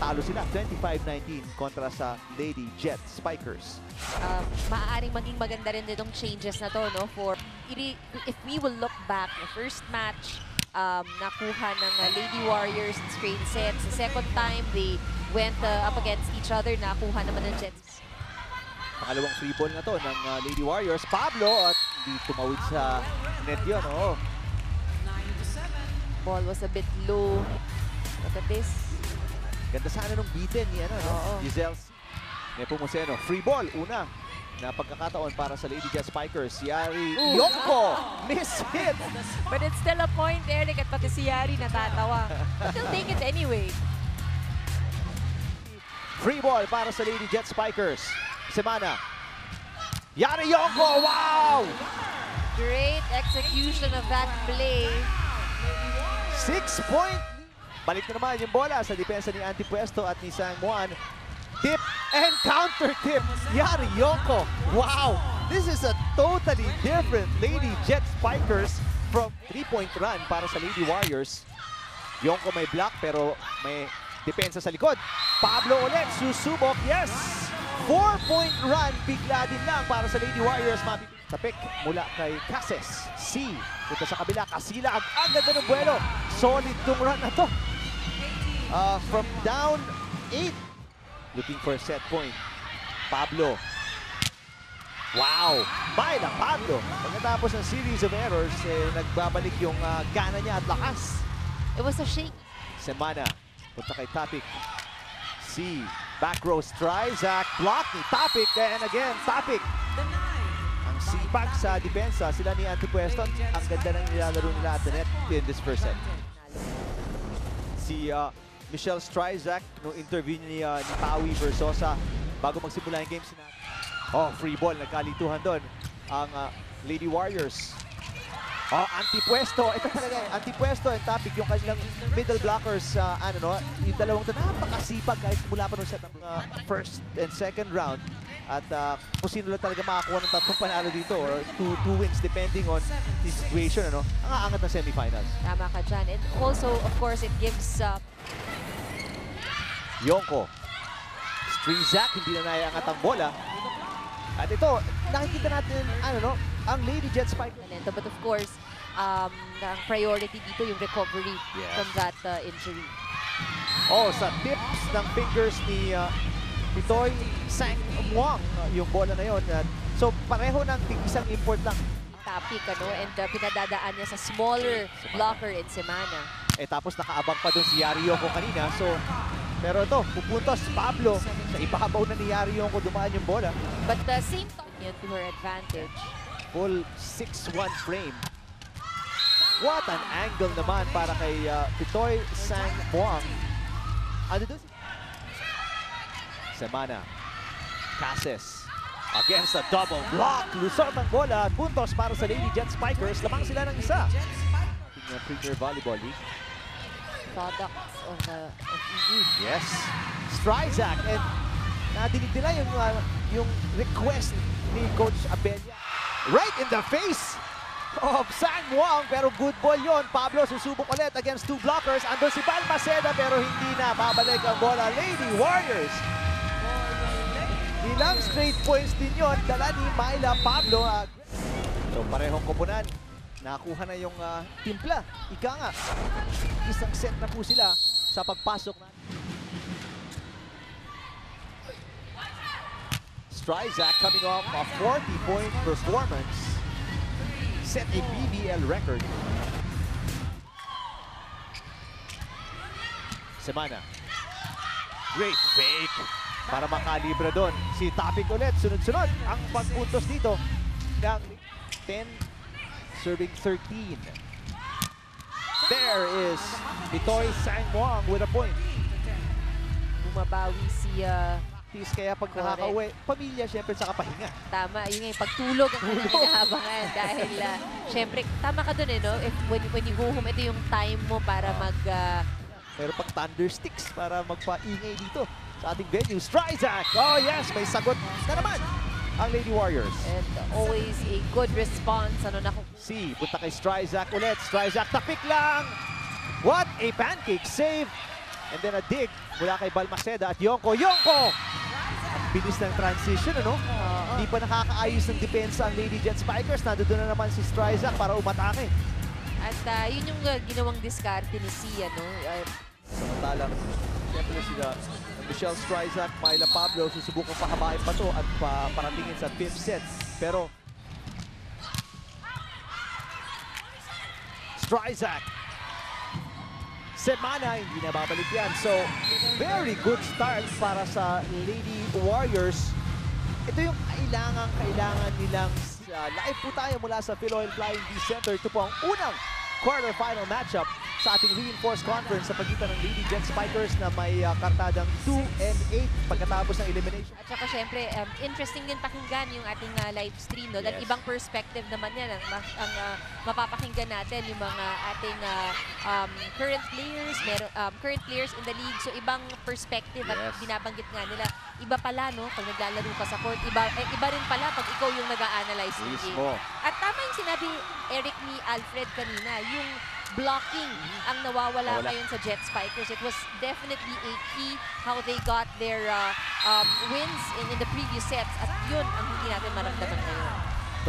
talo sila 25-19 kontra sa Lady Jet Spikers. Maaaring maging maganda rin itong changes na to, no? If we will look back, the first match, nakuha ng Lady Warriors in straight sets. The second time, they went up against each other, nakuha naman ng Jets. Pangalawang free ball na to ng Lady Warriors. Pablo at hindi tumawid sa net yun. Oh. Ball was a bit low. Look at this. Ganda sana nung beaten ni ano, no? Giselle Nepomuceno. Free ball, una na pagkakataon para sa Lady Jet Spikers. Yari Yonko, miss hit. But it's still a point, Eric, at pati si Yari natatawa. But they'll take it anyway. Free ball para sa Lady Jet Spikers. Semana. Yari Yonko, wow! Great execution of that play. 6-point. Balik na naman yung bola sa depensa ni Antipuesto at ni Sang Muan. Tip and counter tip. Yari Yonko. Wow! This is a totally different Lady Jet Spikers from 3-point run para sa Lady Warriors. Yonko may block pero may depensa sa likod. Pablo ulit susubok. Yes! 4-point run. Bigla din lang para sa Lady Warriors. Tapik mula kay Cases. C. Punta sa kabila. Kasilag. Ang ganda ng buwelo. Solid tong run na to. From down 8. Looking for a set point. Pablo. Wow! Baila Pablo. Pagkatapos ng series of errors, nagbabalik yung gana niya at lakas. It was a shake. Semana. Punta kay Tapik. C. Back row Stryzak. Block ni Tapik. And again, Tapik. Ang sipag sa depensa. Sila ni Antipuesto. Ang ganda ng nilalaro nila at the net in this first set. Si Michelle Stryzak, nung interview ni Pawi Versosa bago magsimula yung game, sinabi, free ball, nagkalituhan doon ang Lady Warriors. Antipuesto, ito talaga Antipuesto and Tapik, yung kanilang middle blockers, yung dalawang ito, napakasipag kahit mula pa nung set ng first and second round. At kung sino lang talaga makakuha ng tatlong panalo dito or two wins depending on the situation, ang aangat ng semifinals. Tama ka dyan. And also, of course, it gives Yonko. Stryzak, hindi na naiangat ang bola. At ito, nakikita natin, ang Lady Jet Spike. But of course, ang priority dito yung recovery from that injury. Sa tips ng fingers ni Pitoy Sang Muang yung bola na yun. So, pareho ng isang import lang. Tapik, and pinadadaan niya sa smaller blocker in Semana. Tapos nakaabang pa dun si Yari Yonko kanina. So, pero ito, pupuntos Pablo. Sa ipahabaw na ni Yari Yonko, dumaan yung bola. But the same time to her advantage. Full 6-1 frame. What an angle naman para kay Pitoy Sang Muang. Semana. Cases. Against a double block. Lusot ang bola. Puntos para sa Lady Jet Spikers. Lamang sila ng isa. Premier Volleyball League. Products of EU. Yes. Stryzak. And nadinig nila yung request ni Coach Abella. Right in the face of Sang Muang. Pero good ball yon. Pablo susubok ulit against two blockers. Andun si Balmaceda pero hindi na. Babalik ang bola. Lady Warriors. Ilang straight points din yun. Dala ni Myla Pablo. So parehong koponan. Nakuha na yung timpla. Ika nga. Isang set na po sila sa pagpasok. Stryzak coming off a 40-point performance. Set a PBL record. Semana. Great fake. Para makalibra doon. Si Tapik ulit. Sunod-sunod ang pagpuntos dito ng 10 serving 13. There is Pitoy Sang Muang with a point. Bumabawi si kaya pag nakaka-uwi, pamilya siyempre sa kapahinga. Tama, yun nga, pagtulog ang kanyang hinahabangan. Dahil, siyempre, tama ka dun no? When you go home, ito yung time mo para Pero pag thundersticks para magpaingay dito sa ating venue. Stryzak! Oh yes, may sagot na naman ang Lady Warriors. And always a good response. C, punta kay Stryzak ulit. Stryzak, tapik lang! What a pancake save! And then a dig mula kay Balmaceda at Yonko. Yonko! Ang bilis ng transition, ano? Hindi pa nakakaayos ng depensa ang Lady Jet Spikers. Nandoon na naman si Stryzak para umatake. At yun yung ginawang diskarte ni Sia, no? Samantalang, siyempre sila Michelle Stryzak, Myla Pablo, susubukang pahabain pa to at paratingin sa 5th set. Pero Stryzak, Semana, hindi na babalik yan. So, very good start para sa Lady Warriors. Ito yung kailangan nilang live po tayo mula sa Philoil Flying D Center. Ito po ang unang quarterfinal matchup sa ating reinforced conference sa pagitan ng Lady Jet Spikers na may kartadang 2-8 pagkatapos ng elimination. At saka syempre, interesting din pakinggan yung ating live stream, no? Dahil ibang perspective naman yan ang mapapakinggan natin yung mga ating current players in the league. So ibang perspective at binabanggit nga nila. Iba pala, no? Pag naglalaro ka sa court, iba rin pala pag ikaw yung nag-a-analyze ng game. At tama yung sinabi Eric ni Alfred kanina, yung blocking ang nawawala ngayon sa Jet Spikers. It was definitely a key how they got their wins in the previous sets. At yun ang hindi natin maramdaman ngayon.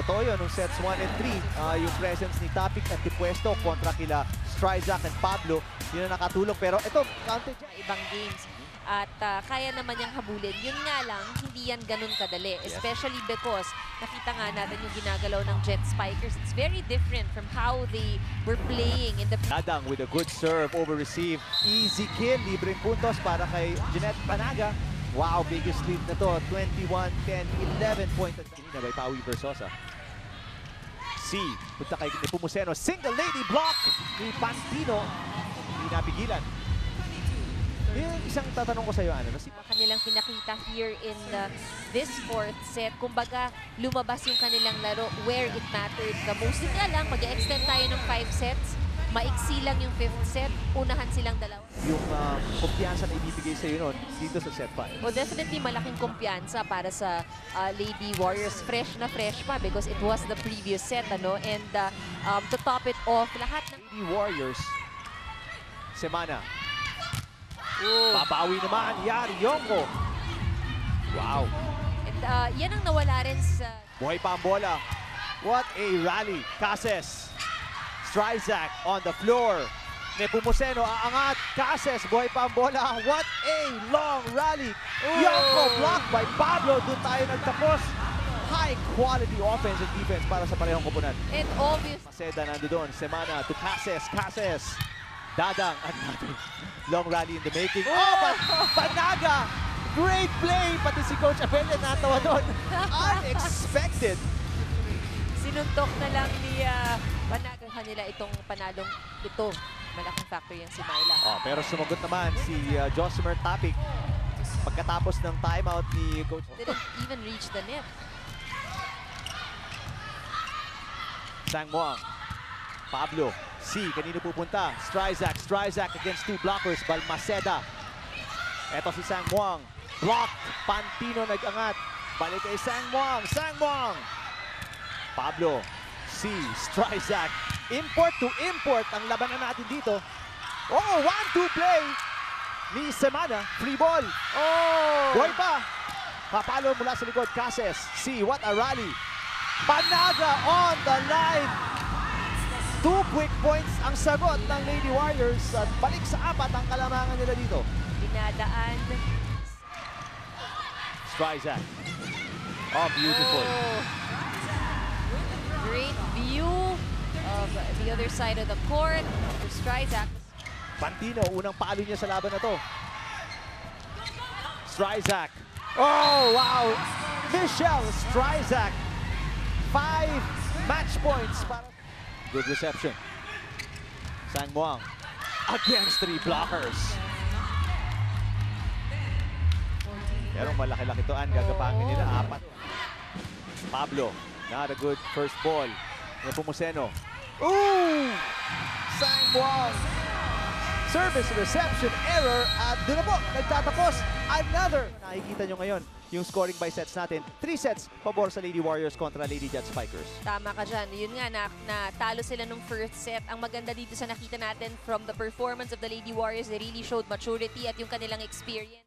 Totoo yun, nung sets 1 and 3, yung presence ni Tapik at Tipuesto kontra kila Stryzak and Pablo, yun ang nakatulong. Pero ito, counted ibang games. At kaya naman niyang habulin. Yun nga lang, hindi yan ganun kadali. Especially because nakita nga natin yung ginagalaw ng Jet Spikers. It's very different from how they were playing in the... Dadang with a good serve over receive. Easy kill, libreng puntos para kay Jeanette Panaga. Wow, biggest lead na to. 21-10, 11 point. Kanina by Paui Versosa. C, punta kay Nepomuceno. Single lady block ni Pantino. Hindi napigilan. Yung isang tatanong ko sa iyo, ano? Kanilang pinakita here in this 4th set. Kumbaga, lumabas yung kanilang laro where it mattered the most. Hindi nga lang, mag-extend tayo ng 5 sets. Maiksi lang yung 5th set. Unahan silang dalawa. Yung kumpiyansa na ibibigay sa iyo noon dito sa set 5. Well, definitely malaking kumpiyansa para sa Lady Warriors. Fresh na fresh pa because it was the previous set, ano? And to top it off, lahat ng... Lady Warriors, Semana. Babawi naman, Yari Yonko. Wow. And yan ang nawala rin sa... Buhay pa ang bola. What a rally. Cases. Stryzak on the floor. Nepomuceno aangat. Cases, buhay pa ang bola. What a long rally. Yonko blocked by Pablo. Doon tayo nagtapos. High quality offense and defense para sa parehong koponan. And obvious. Maceda nando doon. Semana to Cases. Cases. Dadang at natin. Long rally in the making. Oh, but Panaga! Great play! Pati si Coach Abella natawa doon. Unexpected. Sinuntok na lang ni Panaga kanila itong panalong ito. Malaking factor yan si Myla. Oh, pero sumagot naman si Josimer Tapik pagkatapos ng timeout ni Coach. Didn't even reach the net. Sang Muang. Pablo. C, kanino pupunta? Stryzak against 2 blockers. Balmaceda. Eto si Sang Muang. Blocked. Pantino nag-angat. Balik kay Sang Muang. Pablo. C, Stryzak. Import to import ang labanan natin dito. Oh, 1-2 play ni Semana. Free ball. Oh! Boy pa. Papalo mula sa likod. Cases. C, what a rally. Panaga on the line. 2 quick points ang sagot ng Lady Warriors at balik sa 4 ang kalamangan nila dito. Dinadaan. Stryzak. Oh, beautiful. Oh. Great view of the other side of the court for Stryzak. Pantino, unang palo niya sa laban na to. Stryzak. Oh, wow. Michelle Stryzak. 5 match points para... Good reception. Sang Muang against 3 blockers. Pero malaki-laki to, gagapangin nila 4. Pablo, not a good first ball. Nepomuceno. Ooh! Sang Muang. Service reception error at doon na po, nagtatapos another. Nakikita nyo ngayon, yung scoring by sets natin. 3 sets pabor sa Lady Warriors kontra Lady Jet Spikers. Tama ka dyan. Yun nga, natalo sila nung first set. Ang maganda dito sa nakita natin from the performance of the Lady Warriors, they really showed maturity at yung kanilang experience.